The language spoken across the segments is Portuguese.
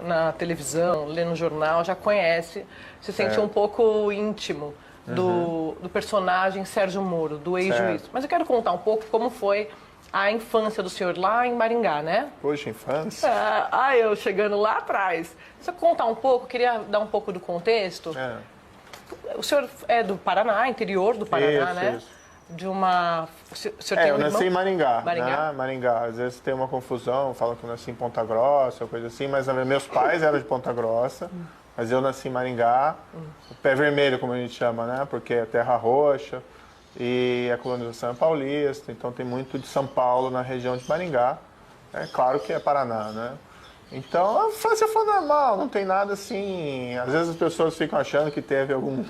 na televisão, lê no jornal, já conhece, se sente um pouco íntimo do personagem Sérgio Moro, do ex-juiz. Mas eu quero contar um pouco como foi a infância do senhor lá em Maringá, né? Poxa, infância? Eu chegando lá atrás. Se eu contar um pouco, queria dar um pouco do contexto. O senhor é do Paraná, interior do Paraná, né? Isso. De uma... O senhor tem eu nasci em Maringá. Maringá? Né? Maringá. Às vezes tem uma confusão, falam que eu nasci em Ponta Grossa, coisa assim, mas meus pais eram de Ponta Grossa, mas eu nasci em Maringá, o pé vermelho, como a gente chama, né? Porque é terra roxa e a colonização é paulista, então tem muito de São Paulo na região de Maringá. É claro que é Paraná, né? Então a infância foi normal, não tem nada assim. Às vezes as pessoas ficam achando que teve algum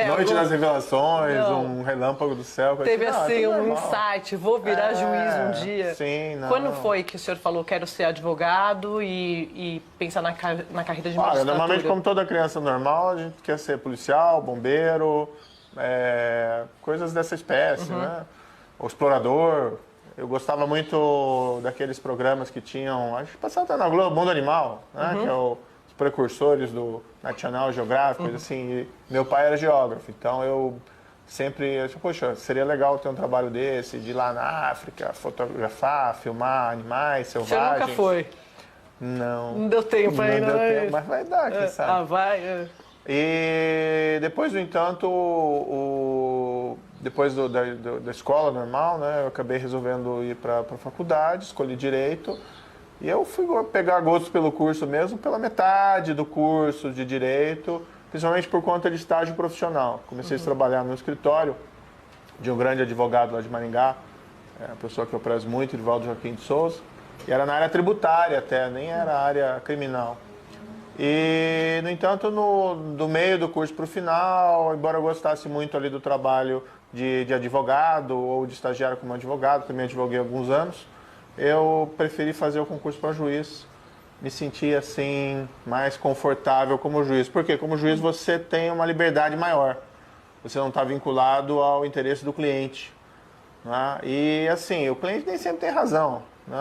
Noite das Revelações, um relâmpago do céu. Teve assim um insight, vou virar juiz um dia. Sim, não. Quando foi que o senhor falou quero ser advogado e pensar na carreira de magistratura? Normalmente, como toda criança normal, a gente quer ser policial, bombeiro, coisas dessa espécie, né? O explorador. Eu gostava muito daqueles programas que tinham, acho que passava até na Globo, Mundo Animal, né? Que é os precursores do National Geographic, coisa assim. E meu pai era geógrafo, então eu sempre, poxa, seria legal ter um trabalho desse, de ir lá na África, fotografar, filmar animais selvagens. Você nunca foi? Não. Não deu tempo ainda, não deu tempo, mas vai dar, quem sabe. Vai. E depois, no entanto, depois da escola normal, né, eu acabei resolvendo ir para a faculdade, escolhi Direito, e eu fui pegar gosto pelo curso mesmo, pela metade do curso de Direito, principalmente por conta de estágio profissional. Comecei a trabalhar no escritório de um grande advogado lá de Maringá, uma pessoa que eu prezo muito, Edivaldo Joaquim de Souza, e era na área tributária até, nem era área criminal. E, no entanto, do meio do curso para o final, embora eu gostasse muito ali do trabalho de advogado ou de estagiário como advogado, também advoguei há alguns anos, eu preferi fazer o concurso para juiz. Me senti, assim, mais confortável como juiz. Por quê? Como juiz você tem uma liberdade maior. Você não está vinculado ao interesse do cliente. Né? E, assim, o cliente nem sempre tem razão. Né?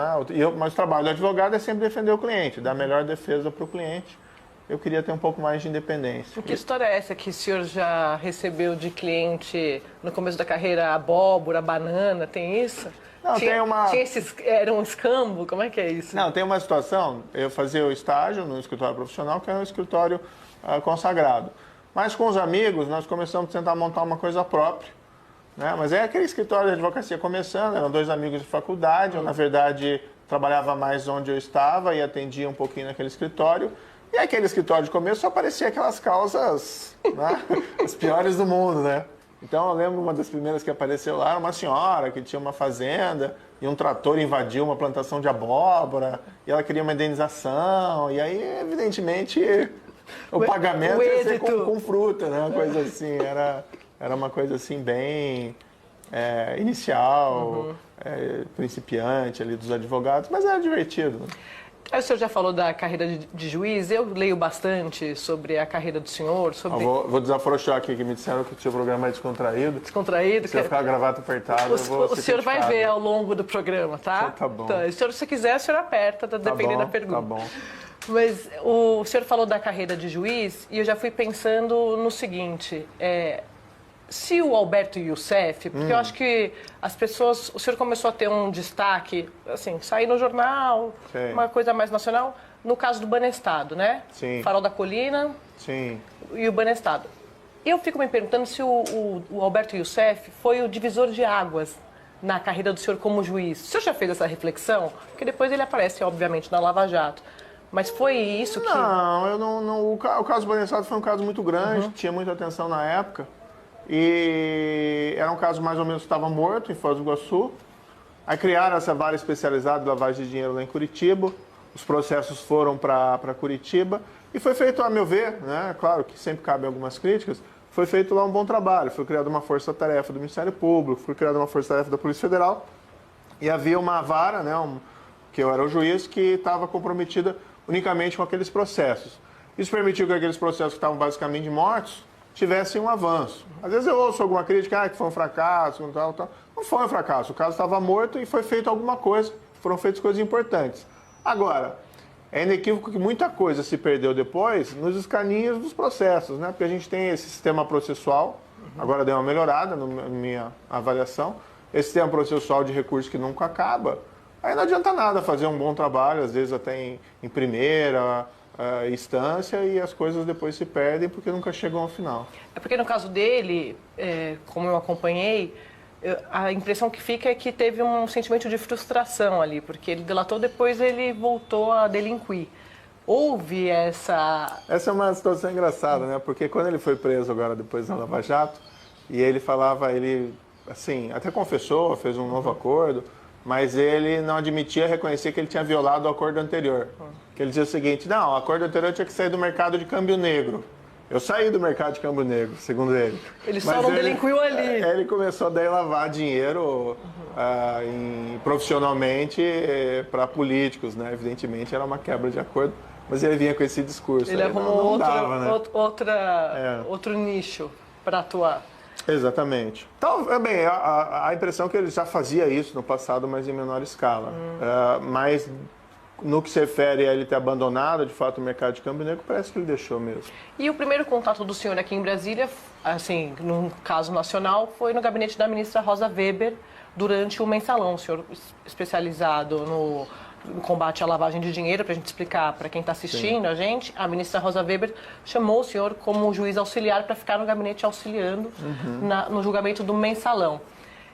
Mas o trabalho do advogado é sempre defender o cliente, dar a melhor defesa para o cliente. Eu queria ter um pouco mais de independência. Que história é essa que o senhor já recebeu de cliente no começo da carreira, abóbora, banana, tem isso? Não, Era um escambo? Como é que é isso? Não, tem uma situação, eu fazia o estágio no escritório profissional, que era um escritório consagrado. Mas com os amigos, nós começamos a tentar montar uma coisa própria. Né? Mas é aquele escritório de advocacia começando, eram dois amigos de faculdade, eu, na verdade, trabalhava mais onde eu estava e atendia um pouquinho naquele escritório. E aquele escritório de começo só aparecia aquelas causas, né? As piores do mundo, né? Então eu lembro uma das primeiras que apareceu lá, era uma senhora que tinha uma fazenda e um trator invadiu uma plantação de abóbora e ela queria uma indenização. E aí, evidentemente, o pagamento ia ser com fruta, né? Uma coisa assim, era uma coisa assim bem inicial, principiante ali dos advogados, mas era divertido, né? O senhor já falou da carreira de juiz, eu leio bastante sobre a carreira do senhor, sobre... Vou desafrouxar aqui, que me disseram que o seu programa é descontraído. Descontraído? Se eu ficar a gravata apertada, eu vou O senhor vai ver ao longo do programa, tá? Então, tá bom. Então, se você quiser, o senhor aperta, dependendo da pergunta. Tá bom. Mas o senhor falou da carreira de juiz e eu já fui pensando no seguinte, se o Alberto Youssef, porque eu acho que as pessoas, o senhor começou a ter um destaque, assim, sair no jornal, Sim. Uma coisa mais nacional, no caso do Banestado, né? Sim. Farol da Colina. Sim. E o Banestado. Eu fico me perguntando se o Alberto Youssef foi o divisor de águas na carreira do senhor como juiz. O senhor já fez essa reflexão? Porque depois ele aparece, obviamente, na Lava Jato. Mas foi isso que... Não, eu não o caso do Banestado foi um caso muito grande, tinha muita atenção na época. E era um caso mais ou menos que estava morto em Foz do Iguaçu. Aí criaram essa vara especializada de lavagem de dinheiro lá em Curitiba. Os processos foram para Curitiba. E foi feito, a meu ver, né, claro que sempre cabem algumas críticas, foi feito lá um bom trabalho. Foi criada uma força-tarefa do Ministério Público, foi criada uma força-tarefa da Polícia Federal. E havia uma vara, né, que eu era o juiz, que estava comprometida unicamente com aqueles processos. Isso permitiu que aqueles processos que estavam basicamente mortos tivessem um avanço. Às vezes eu ouço alguma crítica, que foi um fracasso, tal. Não foi um fracasso, o caso estava morto e foi feito alguma coisa, foram feitas coisas importantes. Agora, É inequívoco que muita coisa se perdeu depois nos escaninhos dos processos, né? Porque a gente tem esse sistema processual, agora deu uma melhorada na minha avaliação, esse sistema processual de recursos que nunca acaba. Aí não adianta nada fazer um bom trabalho, às vezes até em primeira instância, e as coisas depois se perdem porque nunca chegam ao final. É porque no caso dele, como eu acompanhei, a impressão que fica é que teve um sentimento de frustração ali, porque ele delatou, depois ele voltou a delinquir. Houve essa... Essa é uma situação engraçada, né? Porque quando ele foi preso agora, depois da Lava Jato, e ele falava, ele, assim, até confessou, fez um novo acordo, mas ele não admitia reconhecer que ele tinha violado o acordo anterior. Que ele dizia o seguinte, não, o acordo anterior tinha que sair do mercado de câmbio negro. Eu saí do mercado de câmbio negro, segundo ele. Ele só não delinquiu ali. Ele começou daí a lavar dinheiro profissionalmente para políticos, né? Evidentemente era uma quebra de acordo, mas ele vinha com esse discurso. Ele arrumou outro nicho para atuar. Exatamente. Então, bem, a impressão é que ele já fazia isso no passado, mas em menor escala. Mas no que se refere a ele ter abandonado, de fato, o mercado de câmbio negro, parece que ele deixou mesmo. E o primeiro contato do senhor aqui em Brasília, assim, num caso nacional, foi no gabinete da ministra Rosa Weber, durante o Mensalão. O senhor especializado no combate à lavagem de dinheiro, para a gente explicar para quem está assistindo. Sim. A gente, a ministra Rosa Weber chamou o senhor como juiz auxiliar para ficar no gabinete auxiliando no julgamento do Mensalão.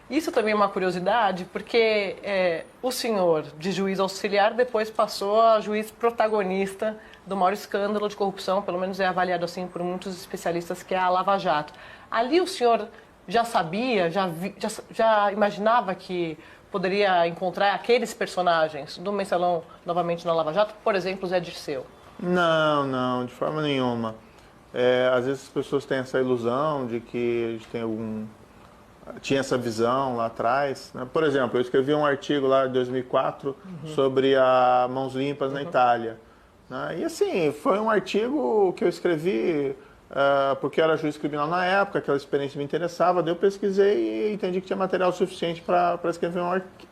Isso também é uma curiosidade, porque o senhor, de juiz auxiliar, depois passou a juiz protagonista do maior escândalo de corrupção, pelo menos é avaliado assim por muitos especialistas, que é a Lava Jato. Ali o senhor já sabia, já imaginava que poderia encontrar aqueles personagens do Mensalão novamente na Lava Jato? Por exemplo, Zé Dirceu. Não, de forma nenhuma. Às vezes as pessoas têm essa ilusão de que a gente tem tinha essa visão lá atrás, né? Por exemplo, eu escrevi um artigo lá em 2004 sobre a Mãos Limpas na Itália, né? E assim, foi um artigo que eu escrevi porque eu era juiz criminal na época, aquela experiência me interessava, daí eu pesquisei e entendi que tinha material suficiente para escrever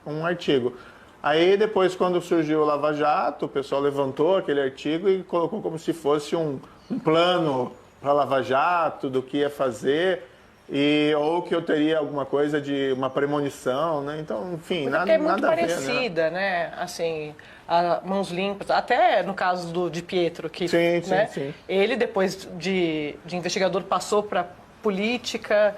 um artigo. Aí depois, quando surgiu o Lava Jato, o pessoal levantou aquele artigo e colocou como se fosse um plano para Lava Jato, do que ia fazer, ou que eu teria alguma coisa de uma premonição, né? Então, enfim, nada a ver. Porque é muito parecida, né? Assim, a Mãos Limpas, até no caso do Di Pietro, que sim. Ele, depois de investigador, passou para política.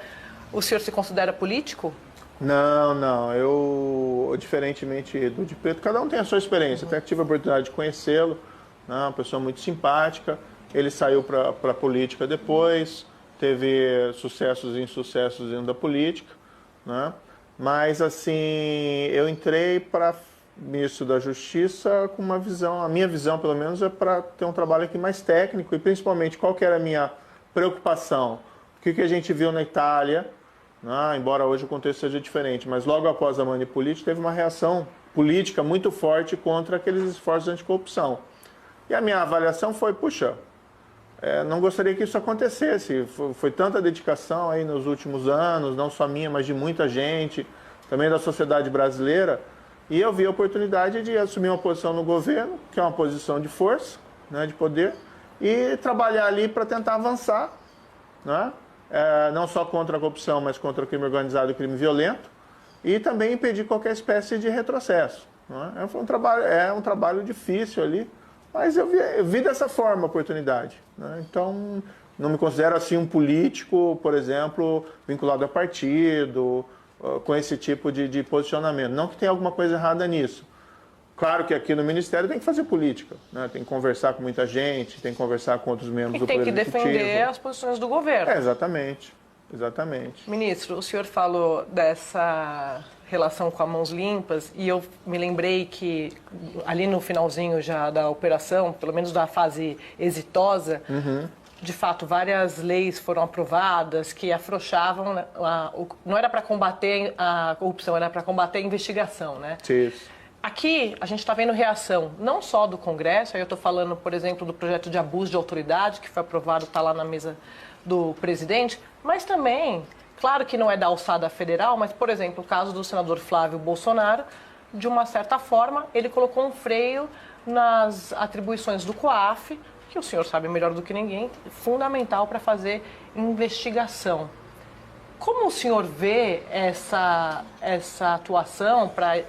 O senhor se considera político? Não. Eu, diferentemente do Di Pietro, cada um tem a sua experiência. Até tive a oportunidade de conhecê-lo, né? Uma pessoa muito simpática. Ele saiu para a política depois, teve sucessos e insucessos dentro da política, né? Mas, assim, eu entrei para ministro da Justiça com uma visão, a minha visão, pelo menos, é para ter um trabalho aqui mais técnico e, principalmente, qual que era a minha preocupação? O que a gente viu na Itália, né? Embora hoje o contexto seja diferente, mas logo após a Mani Política teve uma reação política muito forte contra aqueles esforços anticorrupção. E a minha avaliação foi, puxa, não gostaria que isso acontecesse. Foi tanta dedicação aí nos últimos anos, não só minha, mas de muita gente, também da sociedade brasileira. E eu vi a oportunidade de assumir uma posição no governo, que é uma posição de força, né, de poder, e trabalhar ali para tentar avançar, né, não só contra a corrupção, mas contra o crime organizado e o crime violento, e também impedir qualquer espécie de retrocesso, né. É um trabalho difícil ali, mas eu vi dessa forma a oportunidade, né? Então, não me considero assim um político, por exemplo, vinculado a partido, com esse tipo de posicionamento. Não que tenha alguma coisa errada nisso. Claro que aqui no Ministério tem que fazer política, né? Tem que conversar com muita gente, tem que conversar com outros membros do Poder Executivo. Tem que defender as posições do governo. Exatamente. Ministro, o senhor falou dessa relação com a Mãos Limpas e eu me lembrei que ali no finalzinho já da operação, pelo menos da fase exitosa, de fato várias leis foram aprovadas que afrouxavam, não era para combater a corrupção, era para combater a investigação, né? Isso. Aqui a gente está vendo reação não só do Congresso, aí eu estou falando, por exemplo, do projeto de abuso de autoridade que foi aprovado, está lá na mesa do presidente, mas também, claro que não é da alçada federal, mas, por exemplo, o caso do senador Flávio Bolsonaro, de uma certa forma, ele colocou um freio nas atribuições do COAF, que o senhor sabe melhor do que ninguém, fundamental para fazer investigação. Como o senhor vê essa atuação para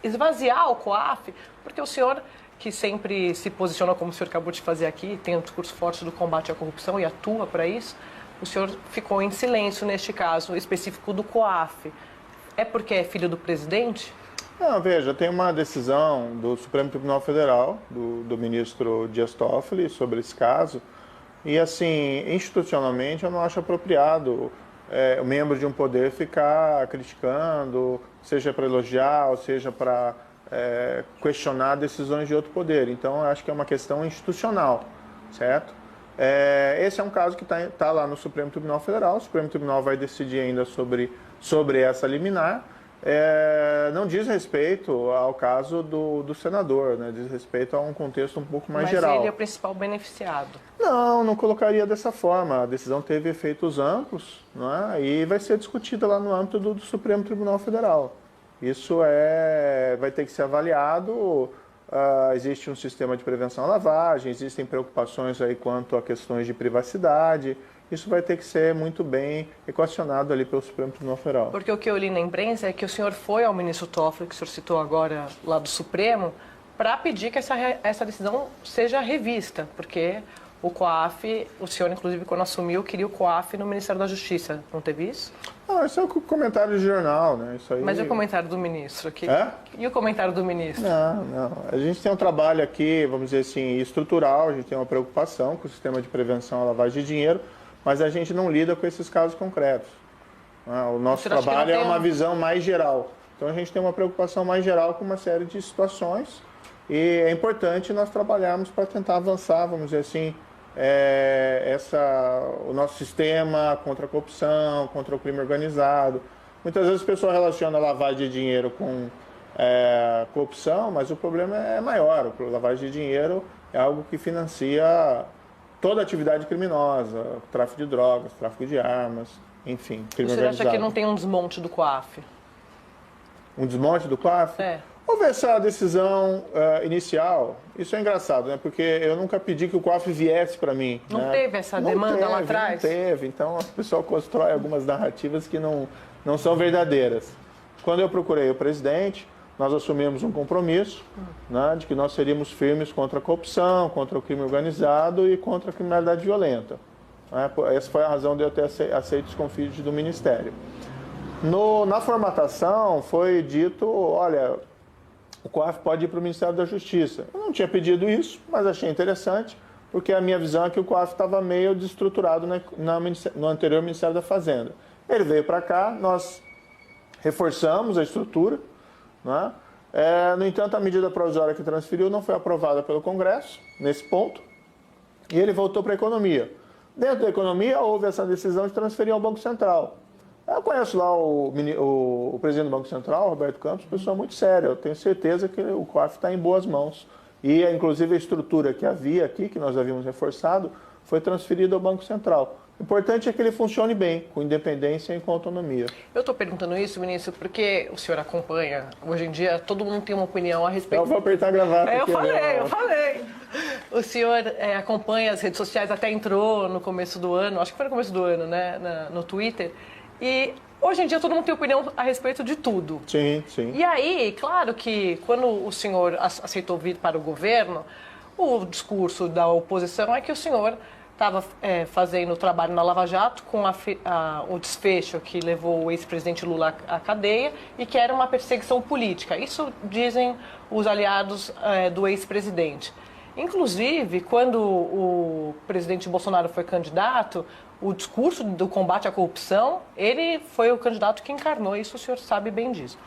esvaziar o COAF? Porque o senhor, que sempre se posiciona como o senhor acabou de fazer aqui, tem um discurso forte do combate à corrupção e atua para isso, o senhor ficou em silêncio neste caso específico do COAF. É porque é filho do presidente? Não, veja, tem uma decisão do Supremo Tribunal Federal, do ministro Dias Toffoli, sobre esse caso. E, assim, institucionalmente, eu não acho apropriado o membro de um poder ficar criticando, seja para elogiar, ou seja para questionar decisões de outro poder. Então, eu acho que é uma questão institucional, certo? Esse é um caso que está lá no Supremo Tribunal Federal. O Supremo Tribunal vai decidir ainda sobre essa liminar. Não diz respeito ao caso do senador, né? Diz respeito a um contexto um pouco mais geral. Mas ele é o principal beneficiado. Não colocaria dessa forma. A decisão teve efeitos amplos, não é? E vai ser discutida lá no âmbito do Supremo Tribunal Federal. Isso vai ter que ser avaliado. Existe um sistema de prevenção à lavagem, existem preocupações aí quanto a questões de privacidade. Isso vai ter que ser muito bem equacionado ali pelo Supremo Tribunal Federal. Porque o que eu li na imprensa é que o senhor foi ao ministro Toffoli, que o senhor citou agora lá do Supremo, para pedir que essa decisão seja revista, porque o COAF, o senhor, inclusive, quando assumiu, queria o COAF no Ministério da Justiça. Não teve isso? Isso é um comentário de jornal, né? Isso aí... Mas e o comentário do ministro aqui? E o comentário do ministro? Não. A gente tem um trabalho aqui, vamos dizer assim, estrutural, a gente tem uma preocupação com o sistema de prevenção à lavagem de dinheiro, mas a gente não lida com esses casos concretos. O nosso trabalho é uma visão mais geral. Então a gente tem uma preocupação mais geral com uma série de situações e é importante nós trabalharmos para tentar avançar, vamos dizer assim, o nosso sistema contra a corrupção, contra o crime organizado. Muitas vezes as pessoas relacionam a lavagem de dinheiro com corrupção, mas o problema é maior. A lavagem de dinheiro é algo que financia toda atividade criminosa, tráfico de drogas, tráfico de armas, enfim, crime organizado. Você acha que não tem um desmonte do COAF? Um desmonte do COAF? Houve essa decisão inicial. Isso é engraçado, né? Porque eu nunca pedi que o COAF viesse para mim. Não teve essa demanda lá atrás? Não teve. Então, o pessoal constrói algumas narrativas que não são verdadeiras. Quando eu procurei o presidente, nós assumimos um compromisso, né, de que nós seríamos firmes contra a corrupção, contra o crime organizado e contra a criminalidade violenta. Essa foi a razão de eu ter aceito os convites do Ministério. Na formatação foi dito, olha, o COAF pode ir para o Ministério da Justiça. Eu não tinha pedido isso, mas achei interessante, porque a minha visão é que o COAF estava meio desestruturado no anterior Ministério da Fazenda. Ele veio para cá, nós reforçamos a estrutura, né? No entanto, a medida provisória que transferiu não foi aprovada pelo Congresso, nesse ponto, e ele voltou para a economia. Dentro da economia, houve essa decisão de transferir ao Banco Central. Eu conheço lá o presidente do Banco Central, Roberto Campos, pessoa muito séria. Eu tenho certeza que o COAF está em boas mãos. E, inclusive, a estrutura que havia aqui, que nós havíamos reforçado, foi transferida ao Banco Central. O importante é que ele funcione bem, com independência e com autonomia. Eu estou perguntando isso, ministro, porque o senhor acompanha. Hoje em dia, todo mundo tem uma opinião a respeito... Eu vou apertar a gravata aqui. Eu falei. O senhor acompanha as redes sociais, até entrou no começo do ano, acho que foi no começo do ano, né, no Twitter. E hoje em dia todo mundo tem opinião a respeito de tudo. Sim. E aí, claro que quando o senhor aceitou vir para o governo, o discurso da oposição é que o senhor estava fazendo o trabalho na Lava Jato com o desfecho que levou o ex-presidente Lula à cadeia e que era uma perseguição política. Isso dizem os aliados do ex-presidente. Inclusive, quando o presidente Bolsonaro foi candidato, o discurso do combate à corrupção, ele foi o candidato que encarnou isso, o senhor sabe bem disso.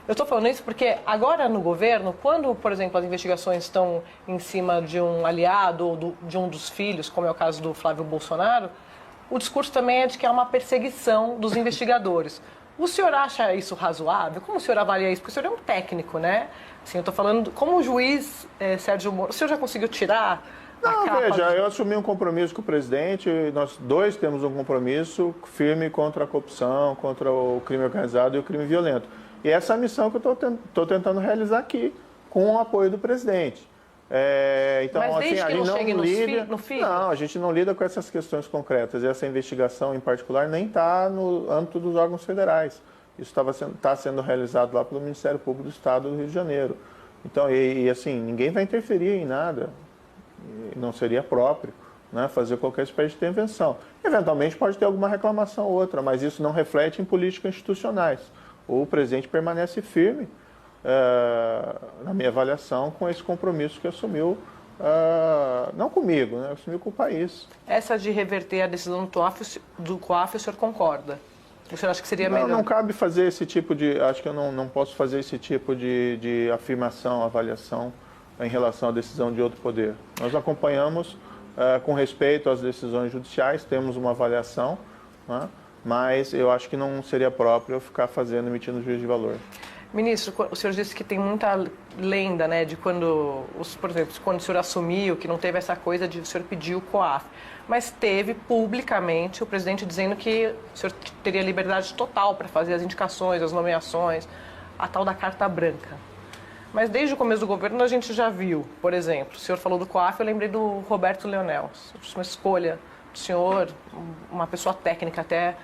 Eu estou falando isso porque agora no governo, quando, por exemplo, as investigações estão em cima de um aliado ou de um dos filhos, como é o caso do Flávio Bolsonaro, o discurso também é de que há uma perseguição dos investigadores. O senhor acha isso razoável? Como o senhor avalia isso? Porque o senhor é um técnico, né? Assim, eu estou falando, como o juiz Sérgio Moro, o senhor já conseguiu tirar a capa? Veja, eu assumi um compromisso com o presidente, nós dois temos um compromisso firme contra a corrupção, contra o crime organizado e o crime violento. E essa é a missão que eu estou tentando realizar aqui. com o apoio do presidente. Então, Mas desde assim, que a gente não chegue não lida, no fim? não, a gente não lida com essas questões concretas. E essa investigação, em particular, nem está no âmbito dos órgãos federais. Isso está sendo realizado lá pelo Ministério Público do Estado do Rio de Janeiro. Então, assim, ninguém vai interferir em nada. Não seria próprio, né, fazer qualquer espécie de intervenção. Eventualmente pode ter alguma reclamação ou outra, mas isso não reflete em políticas institucionais. O presidente permanece firme, na minha avaliação, com esse compromisso que assumiu, não comigo, né, assumiu com o país. Essa de reverter a decisão do COAF, o senhor concorda? O senhor acha que seria melhor? Não cabe fazer esse tipo de... Acho que eu não posso fazer esse tipo de afirmação, avaliação em relação à decisão de outro poder. Nós acompanhamos com respeito às decisões judiciais, temos uma avaliação, né, mas eu acho que não seria próprio eu ficar emitindo juízo de valor. Ministro, o senhor disse que tem muita lenda, né, de quando, por exemplo, quando o senhor assumiu, que não teve essa coisa de o senhor pedir o COAF, mas teve publicamente o presidente dizendo que o senhor teria liberdade total para fazer as indicações, as nomeações, a tal da carta branca. Mas desde o começo do governo a gente já viu, por exemplo, o senhor falou do COAF, eu lembrei do Roberto Leonel, uma escolha do senhor, uma pessoa técnica até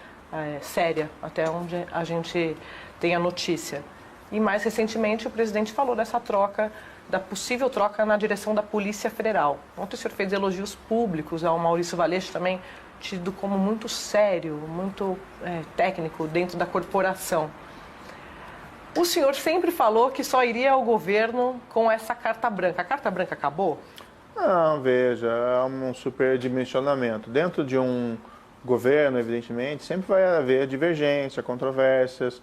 séria, até onde a gente tem a notícia. E mais recentemente o presidente falou dessa troca, da possível troca na direção da Polícia Federal. Ontem o senhor fez elogios públicos ao Maurício Valeixo também, tido como muito sério, muito técnico dentro da corporação. O senhor sempre falou que só iria ao governo com essa carta branca. A carta branca acabou? Não, veja, é um superdimensionamento. Dentro de um governo, evidentemente, sempre vai haver divergência, controvérsias.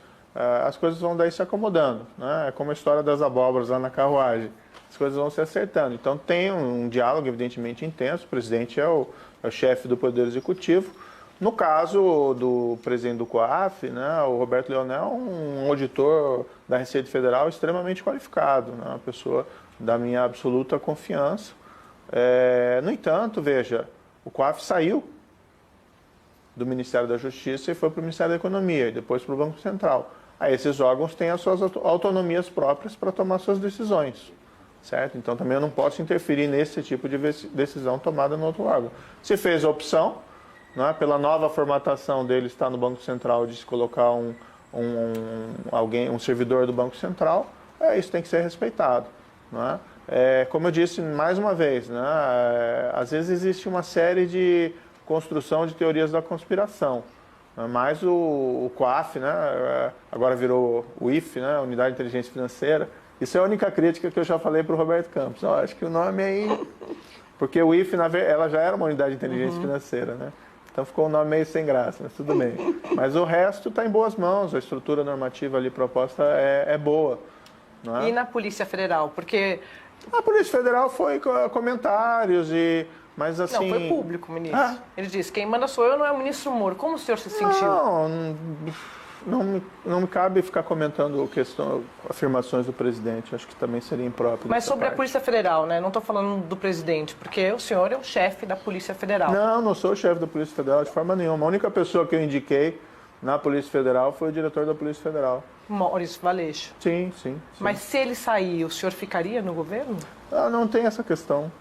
As coisas vão daí se acomodando, né? É como a história das abóboras lá na carruagem. As coisas vão se acertando. Então tem um diálogo, evidentemente, intenso. O presidente é o chefe do Poder Executivo. No caso do presidente do COAF, né, o Roberto Leonel, um auditor da Receita Federal extremamente qualificado, né, uma pessoa da minha absoluta confiança. No entanto, veja, o COAF saiu do Ministério da Justiça e foi para o Ministério da Economia e depois para o Banco Central. Aí esses órgãos têm as suas autonomias próprias para tomar suas decisões, certo? Então também eu não posso interferir nesse tipo de decisão tomada no outro órgão. Se fez a opção, né, pela nova formatação dele está no Banco Central de se colocar um servidor do Banco Central, isso tem que ser respeitado, né? Como eu disse mais uma vez, né, às vezes existe uma série de construção de teorias da conspiração, mas o COAF, né, agora virou o IFE, né, Unidade de Inteligência Financeira. Isso é a única crítica que eu já falei para o Roberto Campos. Eu acho que o nome aí... Porque o IFE, ela já era uma unidade de inteligência financeira, né? Então ficou um nome meio sem graça, mas tudo bem. Mas o resto está em boas mãos, a estrutura normativa ali proposta é boa. Não é? E na Polícia Federal? Porque... A Polícia Federal foi comentários mas assim... Não, foi público, ministro. Ele disse, quem manda sou eu, não é o ministro Moro. Como o senhor se sentiu? Não me cabe ficar comentando afirmações do presidente. Acho que também seria impróprio. Mas sobre a Polícia Federal, né? Não estou falando do presidente, porque o senhor é o chefe da Polícia Federal. Não sou o chefe da Polícia Federal de forma nenhuma. A única pessoa que eu indiquei na Polícia Federal foi o diretor da Polícia Federal. Maurício Valeixo. Sim. Mas se ele sair, o senhor ficaria no governo? Não tem essa questão.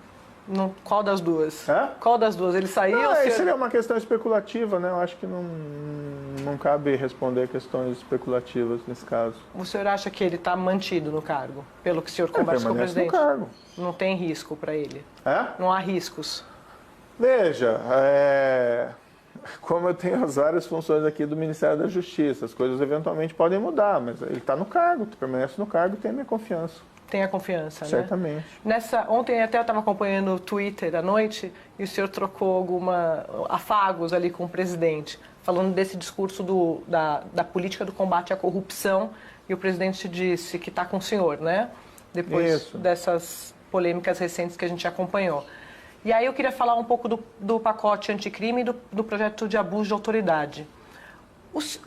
Qual das duas? É? Qual das duas? Ele saiu ou o senhor... Seria uma questão especulativa, né? Eu acho que não cabe responder questões especulativas nesse caso. O senhor acha que ele está mantido no cargo? Pelo que o senhor conversa com o presidente? No cargo. Não tem risco para ele? Não há riscos? Veja, como eu tenho as várias funções aqui do Ministério da Justiça, as coisas eventualmente podem mudar, mas ele está no cargo, permanece no cargo e tem a minha confiança. Tem a confiança, certamente. Né? Ontem até eu estava acompanhando o Twitter à noite e o senhor trocou afagos ali com o presidente, falando desse discurso da política do combate à corrupção, e o presidente disse que está com o senhor, né? Depois dessas polêmicas recentes que a gente acompanhou. E aí eu queria falar um pouco do pacote anticrime e do projeto de abuso de autoridade.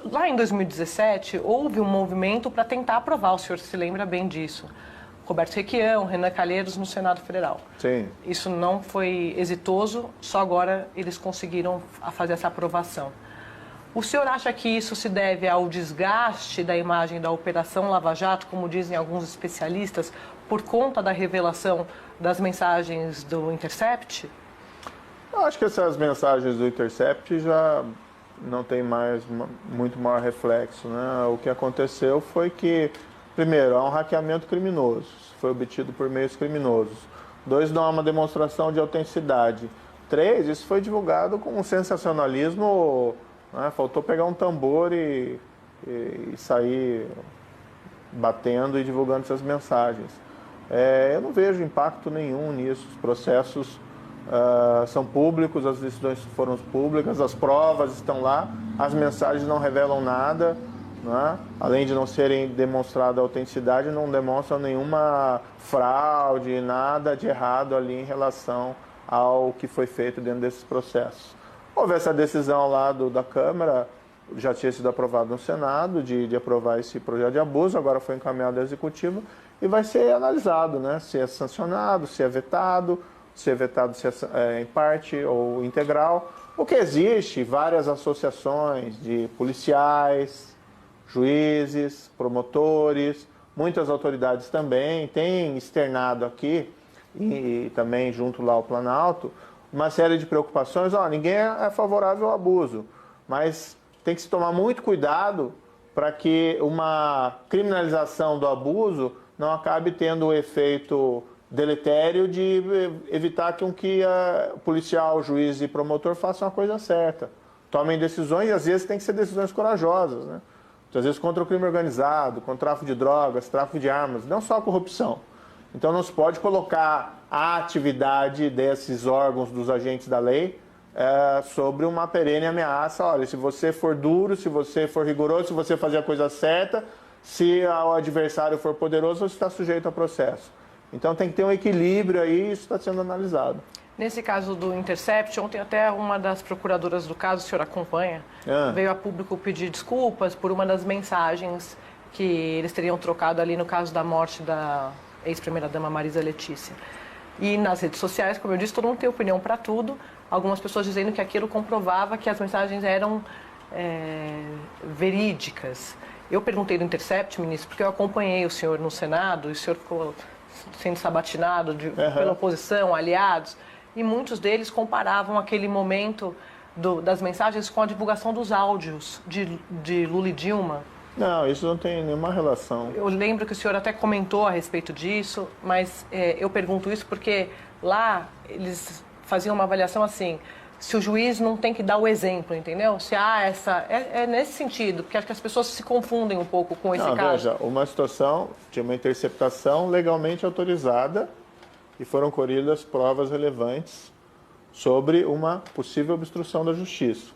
Lá em 2017, houve um movimento para tentar aprovar, o senhor se lembra bem disso. Roberto Requião, Renan Calheiros no Senado Federal. Sim. Isso não foi exitoso, só agora eles conseguiram fazer essa aprovação. O senhor acha que isso se deve ao desgaste da imagem da Operação Lava Jato, como dizem alguns especialistas, por conta da revelação das mensagens do Intercept? Eu acho que essas mensagens do Intercept já não tem mais muito maior reflexo, né? O que aconteceu foi que, primeiro, há um hackeamento criminoso, foi obtido por meios criminosos. 2, não há uma demonstração de autenticidade. 3, isso foi divulgado com um sensacionalismo, né? Faltou pegar um tambor e sair batendo e divulgando essas mensagens. Eu não vejo impacto nenhum nisso. Os processos são públicos, as decisões foram públicas, as provas estão lá, as mensagens não revelam nada, né? Além de não serem demonstrada a autenticidade, não demonstram nenhuma fraude, nada de errado ali em relação ao que foi feito dentro desses processos. Houve essa decisão lá da Câmara, já tinha sido aprovado no Senado, de aprovar esse projeto de abuso, agora foi encaminhado ao Executivo e vai ser analisado, né? Se é sancionado, se é vetado se é em parte ou integral. O que existe, várias associações de policiais, juízes, promotores, muitas autoridades também têm externado aqui, e também junto lá ao Planalto, uma série de preocupações. Ninguém é favorável ao abuso, mas tem que se tomar muito cuidado para que uma criminalização do abuso não acabe tendo o efeito deletério de evitar que o policial, juiz e promotor façam a coisa certa. Tomem decisões, e às vezes tem que ser decisões corajosas, né? Às vezes contra o crime organizado, contra o tráfico de drogas, tráfico de armas, não só a corrupção. Então não se pode colocar a atividade desses órgãos, dos agentes da lei, sobre uma perene ameaça. Olha, se você for duro, se você for rigoroso, se você fazer a coisa certa, se o adversário for poderoso, você está sujeito a processo. Então tem que ter um equilíbrio aí, e isso está sendo analisado. Nesse caso do Intercept, ontem até uma das procuradoras do caso, o senhor acompanha, veio a público pedir desculpas por uma das mensagens que eles teriam trocado ali no caso da morte da ex-primeira-dama Marisa Letícia. E nas redes sociais, como eu disse, todo mundo tem opinião para tudo. Algumas pessoas dizendo que aquilo comprovava que as mensagens eram verídicas. Eu perguntei do Intercept, ministro, porque eu acompanhei o senhor no Senado, e o senhor ficou sendo sabatinado pela oposição, aliados, e muitos deles comparavam aquele momento das mensagens com a divulgação dos áudios de Lula e Dilma. Não, isso não tem nenhuma relação. Eu lembro que o senhor até comentou a respeito disso, mas eu pergunto isso porque lá eles faziam uma avaliação assim, se o juiz não tem que dar o exemplo, entendeu? Se há essa... É nesse sentido, porque acho que as pessoas se confundem um pouco com esse caso. Veja, uma situação de uma interceptação legalmente autorizada e foram colhidas provas relevantes sobre uma possível obstrução da justiça.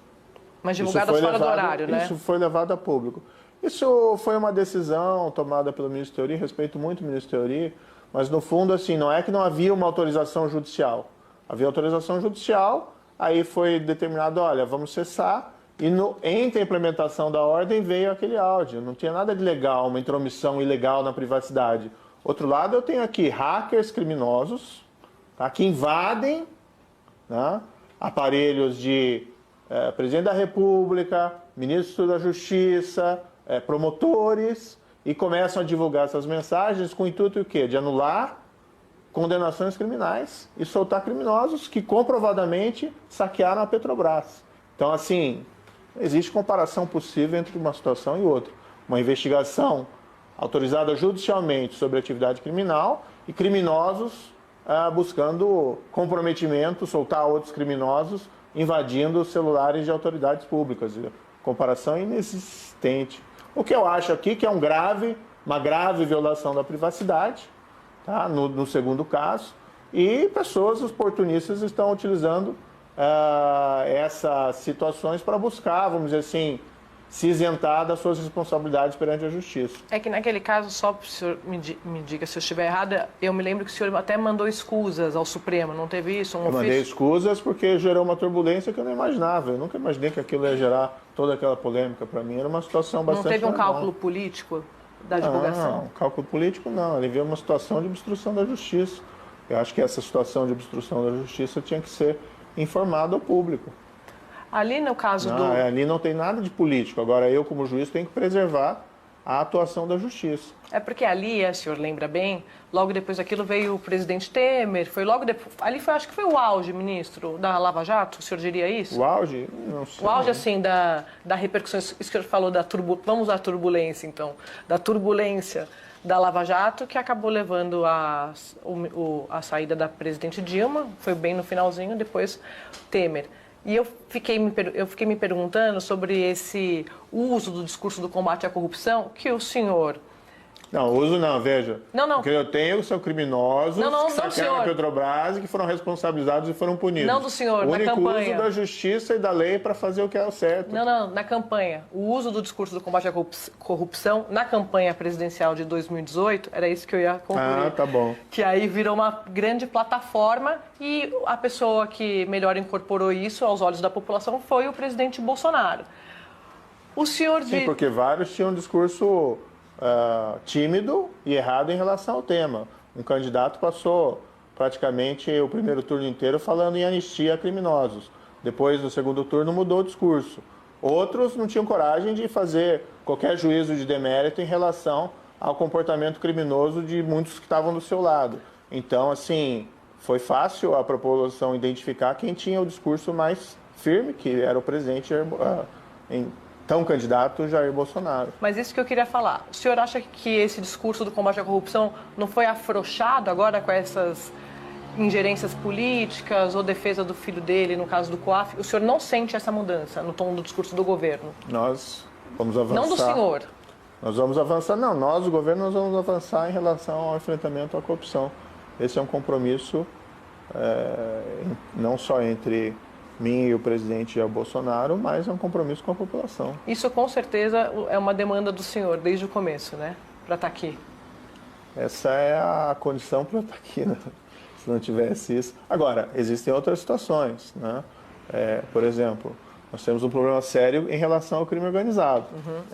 Mas divulgadas fora do horário, né? Isso foi levado a público. Isso foi uma decisão tomada pelo ministro Teori, respeito muito o ministro Teori, mas no fundo, assim, não é que não havia uma autorização judicial. Havia autorização judicial, aí foi determinado, olha, vamos cessar, e entre a implementação da ordem veio aquele áudio. Não tinha nada de legal, uma intromissão ilegal na privacidade. Outro lado, eu tenho aqui hackers criminosos, tá, que invadem, né, aparelhos de presidente da República, ministro da Justiça, promotores, e começam a divulgar essas mensagens com o intuito de quê? De anular condenações criminais e soltar criminosos que comprovadamente saquearam a Petrobras. Então, assim, não existe comparação possível entre uma situação e outra. Uma investigação autorizada judicialmente sobre atividade criminal e criminosos buscando comprometimento, soltar outros criminosos, invadindo os celulares de autoridades públicas. Comparação inexistente. O que eu acho aqui que é uma grave violação da privacidade, tá? No segundo caso, e pessoas oportunistas estão utilizando essas situações para buscar, vamos dizer assim, se isentar das suas responsabilidades perante a justiça. É que naquele caso, só para o senhor me diga se eu estiver errada, eu me lembro que o senhor até mandou escusas ao Supremo, não teve isso? Eu mandei escusas porque gerou uma turbulência que eu não imaginava. Eu nunca imaginei que aquilo ia gerar toda aquela polêmica para mim. Era uma situação bastante... Não teve um normal. Cálculo político da divulgação? Não, cálculo político não. Ele viu uma situação de obstrução da justiça. Eu acho que essa situação de obstrução da justiça tinha que ser informada ao público. Ali no caso Ali não tem nada de político. Agora, eu como juiz tenho que preservar a atuação da justiça. É porque ali, o senhor lembra bem, logo depois daquilo veio o presidente Temer, foi logo depois, ali foi, acho que foi o auge, ministro, da Lava Jato, o senhor diria isso? O auge? Não sei. O auge, assim, da repercussão, isso que o senhor falou vamos à turbulência, então, da turbulência da Lava Jato, que acabou levando a saída da presidente Dilma, foi bem no finalzinho, depois Temer. E eu fiquei me perguntando sobre esse uso do discurso do combate à corrupção que o senhor... Não, uso não, veja. Não. Porque eu tenho são criminosos que saquearam a Petrobras e que foram responsabilizados e foram punidos. Não do senhor, na campanha. O único uso da justiça e da lei para fazer o que é o certo. Não, na campanha. O uso do discurso do combate à corrupção na campanha presidencial de 2018, era isso que eu ia concluir. Ah, tá bom. Que aí virou uma grande plataforma e a pessoa que melhor incorporou isso aos olhos da população foi o presidente Bolsonaro. O senhor... Sim, porque vários tinham um discurso... tímido e errado em relação ao tema. Um candidato passou praticamente o primeiro turno inteiro falando em anistia a criminosos. Depois do segundo turno mudou o discurso. Outros não tinham coragem de fazer qualquer juízo de demérito em relação ao comportamento criminoso de muitos que estavam do seu lado. Então, assim, foi fácil a população identificar quem tinha o discurso mais firme, que era o presidente então candidato Jair Bolsonaro. Mas isso que eu queria falar. O senhor acha que esse discurso do combate à corrupção não foi afrouxado agora com essas ingerências políticas ou defesa do filho dele, no caso do COAF? O senhor não sente essa mudança no tom do discurso do governo? Nós vamos avançar. Não do senhor. Nós vamos avançar, não. Nós, o governo, nós vamos avançar em relação ao enfrentamento à corrupção. Esse é um compromisso não só entre mim e o presidente Jair Bolsonaro, mas é um compromisso com a população. Isso com certeza é uma demanda do senhor desde o começo, né? Para estar aqui. Essa é a condição para eu estar aqui, né? Se não tivesse isso. Agora, existem outras situações, né? Por exemplo, nós temos um problema sério em relação ao crime organizado.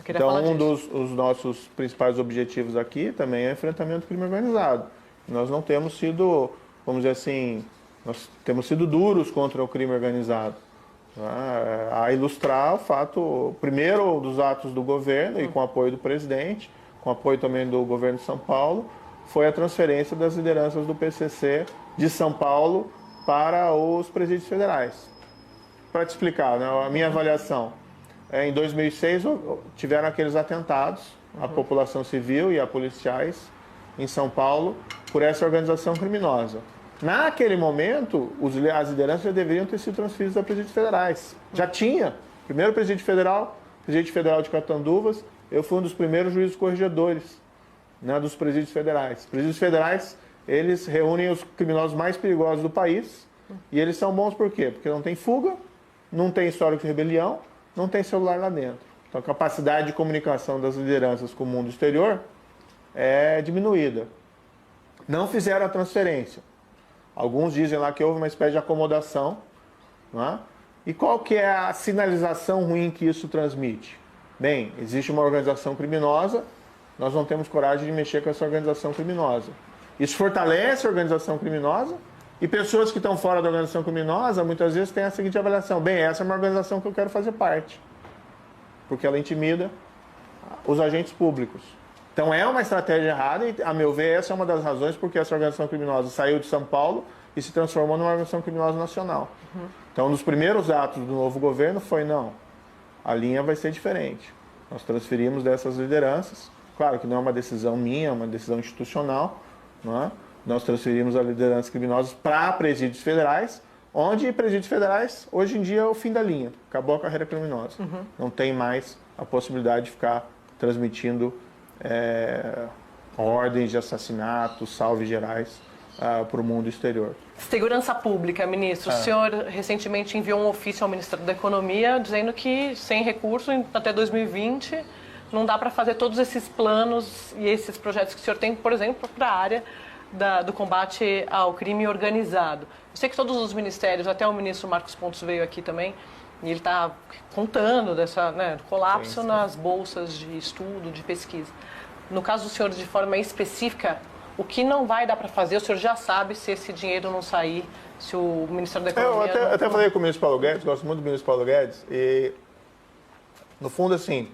Então, um dos nossos principais objetivos aqui também é o enfrentamento do crime organizado. Nós não temos sido, vamos dizer assim, nós temos sido duros contra o crime organizado. A ilustrar o fato, primeiro, dos atos do governo e com apoio do presidente, com apoio também do governo de São Paulo, foi a transferência das lideranças do PCC de São Paulo para os presídios federais. Para te explicar, né, a minha avaliação, em 2006 tiveram aqueles atentados à população civil e a policiais em São Paulo por essa organização criminosa. Naquele momento, as lideranças já deveriam ter sido transferidas a presídios federais. Já tinha. Primeiro Presídio Federal de Catanduvas, eu fui um dos primeiros juízes corregedores, né, dos presídios federais. Os presídios federais, eles reúnem os criminosos mais perigosos do país e eles são bons por quê? Porque não tem fuga, não tem histórico de rebelião, não tem celular lá dentro. Então a capacidade de comunicação das lideranças com o mundo exterior é diminuída. Não fizeram a transferência. Alguns dizem lá que houve uma espécie de acomodação. Não é? E qual que é a sinalização ruim que isso transmite? Bem, existe uma organização criminosa, nós não temos coragem de mexer com essa organização criminosa. Isso fortalece a organização criminosa e pessoas que estão fora da organização criminosa muitas vezes têm a seguinte avaliação: bem, essa é uma organização que eu quero fazer parte, porque ela intimida os agentes públicos. Então é uma estratégia errada e, a meu ver, essa é uma das razões porque essa organização criminosa saiu de São Paulo e se transformou numa organização criminosa nacional. Então, um dos primeiros atos do novo governo foi, não, a linha vai ser diferente. Nós transferimos dessas lideranças, claro que não é uma decisão minha, é uma decisão institucional, não é? Nós transferimos as lideranças criminosas para presídios federais, onde presídios federais, hoje em dia, é o fim da linha. Acabou a carreira criminosa. Não tem mais a possibilidade de ficar transmitindo ordens de assassinato, salves gerais para o mundo exterior. Segurança Pública, ministro. O senhor recentemente enviou um ofício ao Ministério da Economia dizendo que sem recurso até 2020 não dá para fazer todos esses planos e esses projetos que o senhor tem, por exemplo, para a área do combate ao crime organizado. Eu sei que todos os ministérios, até o ministro Marcos Pontes veio aqui também, e ele está contando do colapso nas bolsas de estudo, de pesquisa. No caso do senhor, de forma específica, o que não vai dar para fazer, o senhor já sabe se esse dinheiro não sair, se o Ministério da Economia... Eu até falei com o ministro Paulo Guedes, gosto muito do ministro Paulo Guedes, e, no fundo, assim,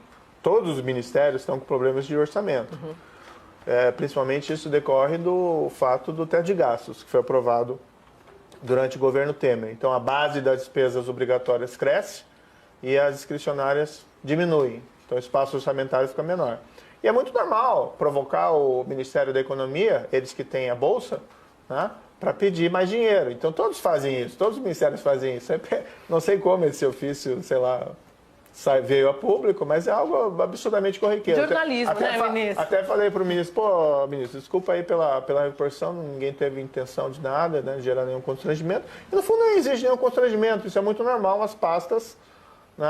todos os ministérios estão com problemas de orçamento. Principalmente isso decorre do fato do teto de gastos, que foi aprovado durante o governo Temer. Então, a base das despesas obrigatórias cresce e as discricionárias diminuem. Então, o espaço orçamentário fica menor. E é muito normal provocar o Ministério da Economia, eles que têm a Bolsa, né, para pedir mais dinheiro. Então, todos fazem isso, todos os ministérios fazem isso. Não sei como esse ofício, sei lá, veio a público, mas é algo absurdamente corriqueiro. Jornalismo, né, ministro? Até falei para o ministro, pô, ministro, desculpa aí pela repercussão, ninguém teve intenção de nada, né, de gerar nenhum constrangimento. E, no fundo, não existe nenhum constrangimento, isso é muito normal, as pastas, né,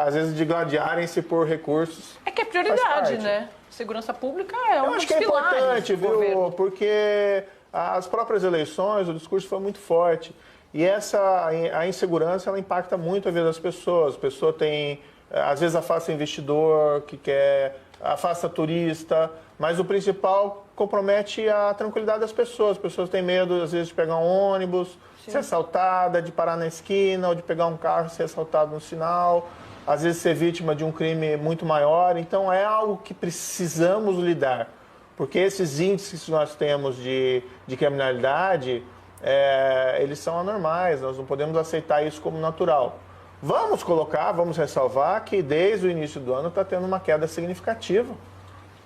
às vezes, digladiarem-se por recursos. É que é prioridade, né? Segurança pública é um dos pilares. Eu acho que é importante, viu, porque as próprias eleições, o discurso foi muito forte. E a insegurança, ela impacta muito a vida das pessoas. A pessoa tem, às vezes afasta investidor que quer, afasta turista, mas o principal compromete a tranquilidade das pessoas. As pessoas têm medo, às vezes, de pegar um ônibus, ser assaltada, de parar na esquina, ou de pegar um carro e ser assaltado no sinal, às vezes ser vítima de um crime muito maior. Então, é algo que precisamos lidar, porque esses índices que nós temos de criminalidade, eles são anormais, nós não podemos aceitar isso como natural. Vamos ressalvar que desde o início do ano está tendo uma queda significativa,